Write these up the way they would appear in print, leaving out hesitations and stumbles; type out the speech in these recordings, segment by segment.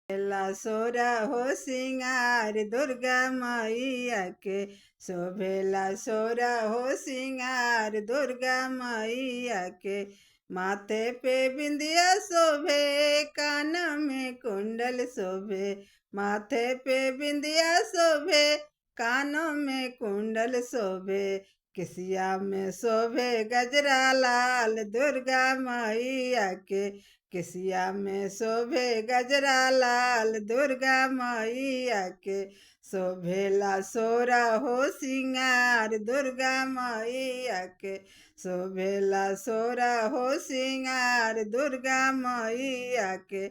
ला सोरा हो सिंगार दुर्गा मैया के शोभेला सोरा हो सिंगार दुर्गा मैया के। माथे पे बिंदिया शोभे कान में कुंडल शोभे, माथे पे बिंदिया शोभे कानों में कुंडल शोभे। किसिया में शोभे गजरा लाल दुर्गा मैया के, किसिया में शोभे गजरा लाल दुर्गा मैया के। शोभेला सोरा हो सिंगार दुर्गा मैया के, शोभेला सोरा हो सिंगार दुर्गा मैया के।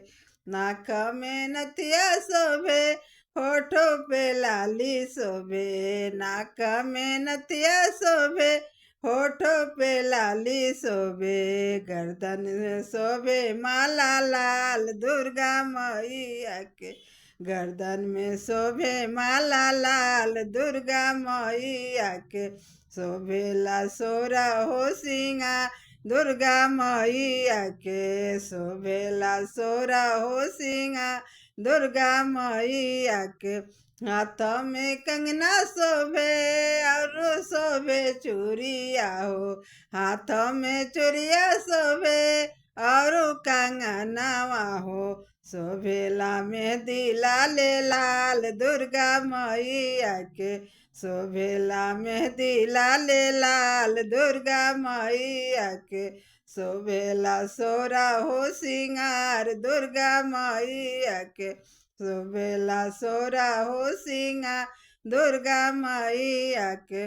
नाक में नथिया शोभे होठों पे लाली शोभे, नाक में नथिया शोभे होठों पे लाली शोभे। गर्दन में शोभे माला लाल दुर्गा मैया के, गर्दन में शोभे माला लाल दुर्गा मैया के। शोभेला सोरा हो सिंगार दुर्गा मैया के, शोभेला सोरा हो सिंगार दुर्गा मैया के। हाथ में कंगना शोभे और शोभे चूड़िया हो, हाथ में चूड़िया शोभे और कंगनावा हो। शोभेला मेहंदी लाल लाल दुर्गा मैया के, शोभेला मेहंदी लाल लाल दुर्गा मैया के। शोभेला सोरा हो सिंगार दुर्गा मैया के, शोभेला सोरा हो सिंगार दुर्गा मैया के।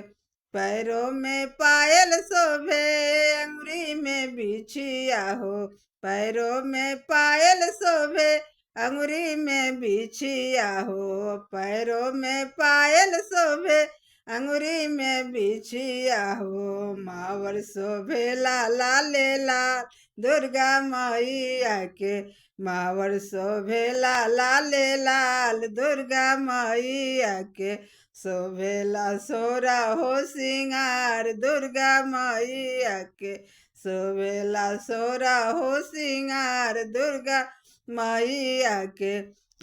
पैरों में पायल शोभे अंगुरी में बिछिया हो, पैरों में पायल शोभे अंगुरी में बिछिया हो। पैरों में पायल शोभे अंगुरी में बिछिया हो। मावर शोभेला लाल लाल दुर्गा मैया के, मावर शोभेला लाल लाल दुर्गा मैया के। शोभेला सोरा हो सिंगार दुर्गा मैया के, शोभेला सोरा हो सिंगार दुर्गा मैया के।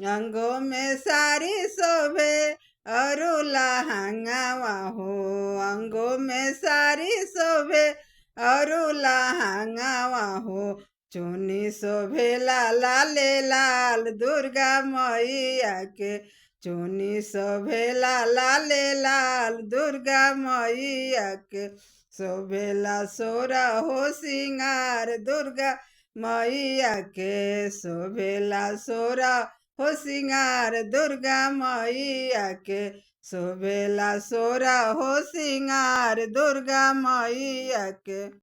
अंगों में साड़ी शोभे और लहंगावा हो, अंगों में साड़ी शोभे और लहंगावा हो। चुनी शोभेला लाल लाल दुर्गा मैया के, चुनी शोभेला लाल लाल दुर्गा मैया के। शोभेला सोरा हो सिंगार दुर्गा मैया के, शोभेला सोरा हो सिंगार दुर्गा मैया के, शोभेला सोरा हो सिंगार दुर्गा मैया के।